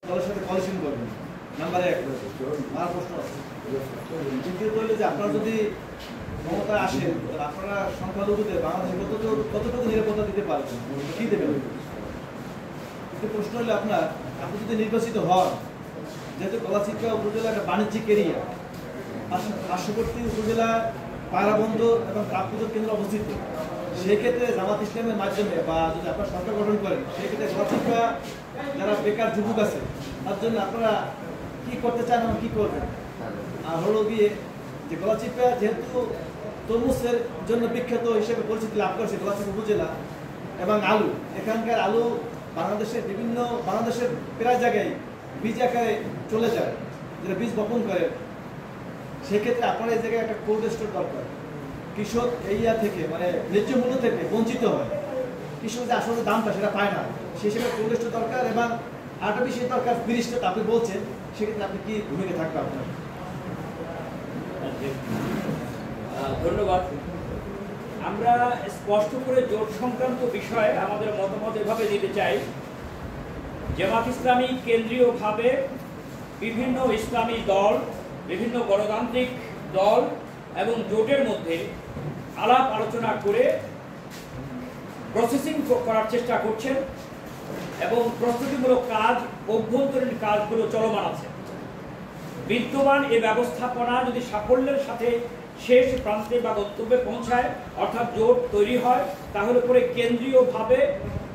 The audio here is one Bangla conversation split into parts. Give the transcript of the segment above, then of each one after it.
দলের সাথে কোয়ালিশন করবেন, নাম্বার 1। আমার প্রশ্ন আছে, দ্বিতীয়ত হলো যে আপনারা যদি ক্ষমতায় আসেন, আপনারা সংখ্যালঘুদের বাংলাদেশে কতটুকু নিরাপত্তা দিতে পারবেন, কি দেবেন? কিন্তু প্রশ্ন হলো আপনি যদি নির্বাচিত হন, যেহেতু গলাচিপা উপজেলা একটা বাণিজ্যিক এরিয়া, পার্শ্ববর্তী উপজেলা পায়রাবন্দর এবং কাকপুজোর কেন্দ্র অবস্থিত, সেক্ষেত্রে জামাত ইসলামের মাধ্যমে বা যদি আপনারা সরকার গঠন করেন, সেক্ষেত্রে গলাচিপা যারা বেকার যুবক আছে তার জন্য আপনারা কি করতে চান এবং কি করবেন? আর হলো গিয়ে যে গলাচিপা যেহেতু তরমুজের জন্য বিখ্যাত হিসেবে পরিচিতি লাভ করেছে গলাচিপা উপজেলা, এবং আলু, এখানকার আলু বাংলাদেশের প্রায় জায়গায় বীজ আকারে চলে যায়, যেটা বীজ বপন করে। সেক্ষেত্রে আপনারা এই জায়গায় একটা কোল্ড স্টোর দরকার। কৃষক এই থেকে মানে ন্যায্য মূল্য থেকে বঞ্চিত হয়, কৃষক যে আসলে দামটা সেটা পায় না, সেই হিসেবে কোল্ড স্টোর দরকার। এবং আরেকটা বিষয় দরকার ফ্রি স্টেট, আপনি বলছেন, সেক্ষেত্রে আপনি কি ভূমিকা থাকবে আপনার? ধন্যবাদ। আমরা স্পষ্ট করে জোট সংক্রান্ত বিষয়ে আমাদের মতামত এভাবে দিতে চাই। জামাত ইসলামী কেন্দ্রীয়ভাবে বিভিন্ন ইসলামী দল, বিভিন্ন গণতান্ত্রিক দল এবং জোটের মধ্যে আলাপ আলোচনা করে প্রসেসিং করার চেষ্টা করছেন এবং প্রস্তুতিমূলক কাজ, অভ্যন্তরীণ কাজগুলো চলমান আছে। বিদ্যমান এই ব্যবস্থাপনা যদি সাফল্যের সাথে শেষ প্রান্তে বা গন্তব্যে পৌঁছায়, অর্থাৎ জোট তৈরি হয়, তাহলে পরে কেন্দ্রীয়ভাবে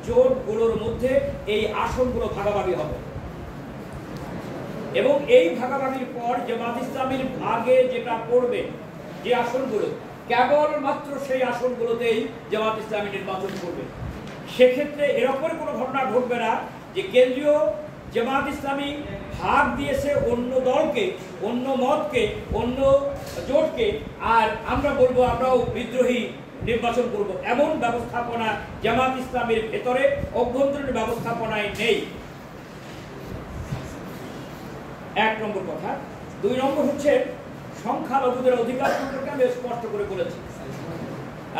জোটগুলোর মধ্যে এই আসনগুলো ভাগাভাগি হবে এবং এই ভাগাভাগির পর জামাত ইসলামীর ভাগে যেটা পড়বে, যে আসনগুলো, কেবলমাত্র সেই আসনগুলোতেই জামাত ইসলামী নির্বাচন করবে। সেক্ষেত্রে এরকম কোনো ঘটনা ঘটবে না যে কেন্দ্রীয় জামাত ইসলামী ভাগ দিয়েছে অন্য দলকে, অন্য মতকে, অন্য জোটকে, আর আমরা বলবো আমরাও বিদ্রোহী নির্বাচন করব। এমন ব্যবস্থাপনা জামাত ইসলামীর ভেতরে, অভ্যন্তরীণ ব্যবস্থাপনায় নেই। 1 নম্বর কথা। 2 নম্বর হচ্ছে সংখ্যালঘুদের অধিকার সম্পর্কে আমি স্পষ্ট করে বলেছি।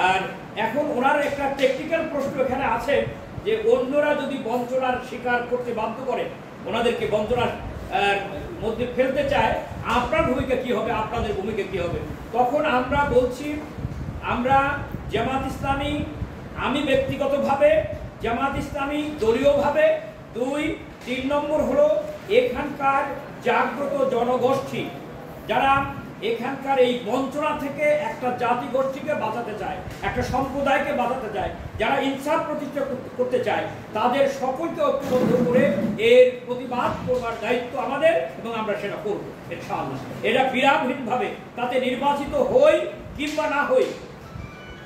আর এখন ওনার একটা টেকনিক্যাল প্রশ্ন এখানে আছে যে অন্যরা যদি বঞ্চনার শিকার করতে বাধ্য করে, ওনাদেরকে বঞ্চনার মধ্যে ফেলতে চায়, আপনার ভূমিকা কি হবে, আপনাদের ভূমিকা কি হবে? তখন আমরা বলছি, আমরা জামাত ইসলামী, আমি ব্যক্তিগতভাবে, জামাত ইসলামী দলীয়ভাবে 2, 3 নম্বর হলো এখানকার জাগ্রত জনগোষ্ঠী, যারা এখানকার এই বঞ্চনা থেকে একটা জাতি গোষ্ঠীকে বাঁচাতে চায়, একটা সম্প্রদায়কে বাঁচাতে চায়, যারা ইনসাফ প্রতিষ্ঠা করতে চায়, তাদের সকলকে ঐক্যবদ্ধ করে এর প্রতিবাদ করবার দায়িত্ব আমাদের এবং আমরা সেটা করব ইনশাআল্লাহ। এটা বিরামহীনভাবে, তাতে নির্বাচিত হই কিংবা না হই,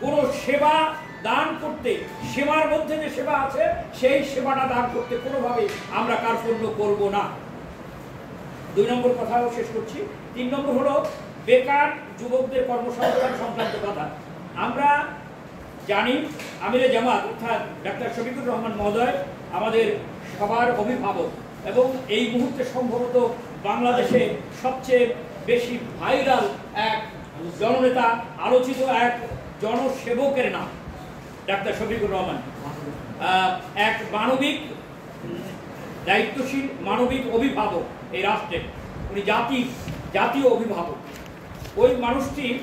কোনো সেবা দান করতে, সেবার মধ্যে যে সেবা আছে সেই সেবাটা দান করতে কোনোভাবে আমরা কার্পণ্য করব না। 2 নম্বর কথাও শেষ করছি। 3 নম্বর হলো বেকার যুবকদের কর্মসংস্থান সংক্রান্ত কথা। আমরা জানি আমিরে জামাত অর্থাৎ ডাক্তার শফিকুর রহমান মহোদয় আমাদের সবার অভিভাবক এবং এই মুহূর্তে সম্ভবত বাংলাদেশে সবচেয়ে বেশি ভাইরাল এক জননেতা, আলোচিত এক জনসেবকের নাম ডাক্তার শফিকুর রহমান। এক মানবিক, দায়িত্বশীল মানবিক অভিভাবক এই রাষ্ট্রের, উনি জাতীয় অভিভাবক। ওই মানুষটির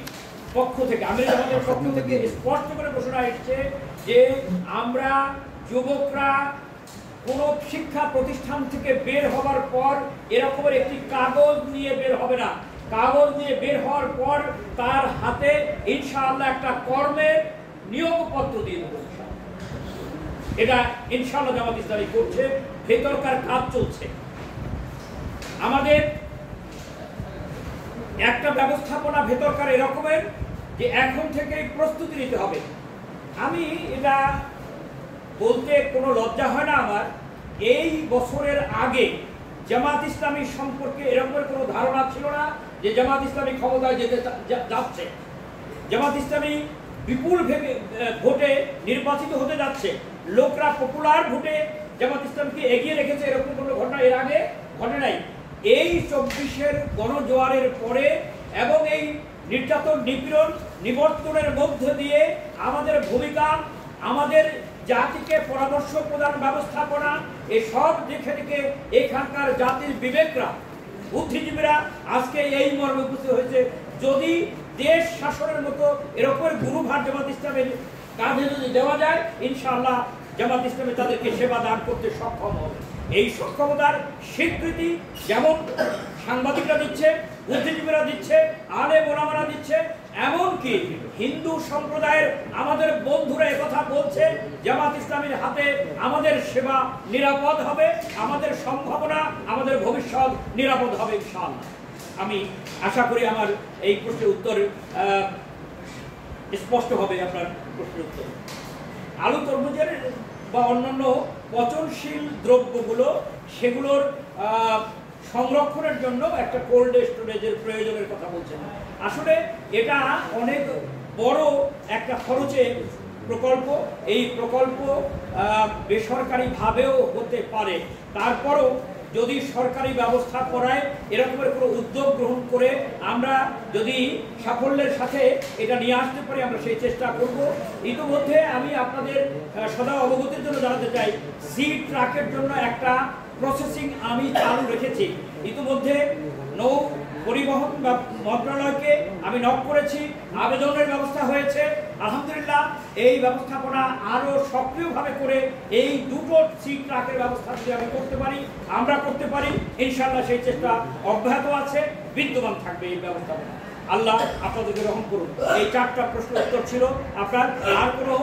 পক্ষ থেকে, আমির জামাতের পক্ষ থেকে স্পষ্ট করে ঘোষণা এসেছে যে আমরা যুবকরা কোনো শিক্ষা প্রতিষ্ঠান থেকে বের হবার পর এরকমের একটি কাগজ নিয়ে বের হবে না। কাগজ নিয়ে বের হওয়ার পর তার হাতে ইনশাআল্লাহ একটা কর্মের নিয়োগপত্র দিয়ে দেবো। এটা ইনশাআল্লাহ জামাত ইসলামী করছে, ভেতরকার কাজ চলছে। আমাদের একটা ব্যবস্থাপনা ভেতরকার এরকমের যে এখন থেকেই প্রস্তুতি নিতে হবে। আমি এটা বলতে কোনো লজ্জা হয় না আমার, এই বছরের আগে জামাত ইসলামী সম্পর্কে এরকমের কোনো ধারণা ছিল না যে জামাত ইসলামী ক্ষমতায় যেতে যাচ্ছে, জামাত ইসলামী বিপুল ভোটে নির্বাচিত হতে যাচ্ছে, লোকরা পপুলার ভোটে জামাত ইসলামকে এগিয়ে রেখেছে, এরকম কোনো ঘটনা এর আগে ঘটে নাই। এই 24-এর গণজোয়ারের পরে এবং এই নির্যাতন, নিপীড়ন, নিবর্তনের মধ্য দিয়ে আমাদের ভূমিকা, আমাদের জাতিকে পরামর্শ প্রদান, ব্যবস্থাপনা এসব দেখে দেখে এখানকার জাতির বিবেকরা, বুদ্ধিজীবীরা আজকে এই মর্মে উপস্থিত হয়েছে, যদি দেশ শাসনের মতো এরকম গুরুভার জামাত ইসলামের কাঁধে যদি দেওয়া যায়, ইনশাআল্লাহ জামাত ইসলামে তাদেরকে সেবা দান করতে সক্ষম হবে। এই সক্ষমতার স্বীকৃতি যেমন সাংবাদিকরা দিচ্ছে, বুদ্ধিজীবীরা দিচ্ছে, আলেম ওলামারা দিচ্ছে, এমনকি হিন্দু সম্প্রদায়ের আমাদের বন্ধুরা একথা বলছে, জামাত ইসলামের হাতে আমাদের সেবা নিরাপদ হবে, আমাদের সম্ভাবনা, আমাদের ভবিষ্যৎ নিরাপদ হবে ইনশাআল্লাহ। আমি আশা করি আমার এই প্রশ্নের উত্তর স্পষ্ট হবে। আপনার প্রশ্নের উত্তর, আলু তরমুজের বা অন্যান্য পচনশীল দ্রব্যগুলো সেগুলোর সংরক্ষণের জন্য একটা কোল্ড স্টোরেজের প্রয়োজনের কথা বলছেন। আসলে এটা অনেক বড় একটা খরচের প্রকল্প। এই প্রকল্প বেসরকারিভাবেও হতে পারে, তারপরও যদি সরকারি ব্যবস্থা করায় এরকমের কোনো উদ্যোগ গ্রহণ করে আমরা যদি সাফল্যের সাথে এটা নিয়ে আসতে পারি, আমরা সেই চেষ্টা করব। ইতিমধ্যে আমি আপনাদের সদা অবগতির জন্য জানাতে চাই, সি ট্রাকের জন্য একটা প্রসেসিং আমি চালু রেখেছি। ইতিমধ্যে নৌ পরিবহন বা মন্ত্রণালয়কে আমি নক করেছি, আবেদনের ব্যবস্থা হয়েছে। আলহামদুলিল্লাহ এই ব্যবস্থাপনা আরো সক্রিয়ভাবে করে এই দুটো সি ট্রাকের ব্যবস্থা যদি আমি করতে পারি, আমরা করতে পারি, ইনশাআল্লাহ সেই চেষ্টা অব্যাহত আছে, বিদ্যমান থাকবে এই ব্যবস্থাপনা। আল্লাহ আপনাদেরকে রহম করুন। এই 4টা প্রশ্নের উত্তর ছিল। আপনার আর কোনো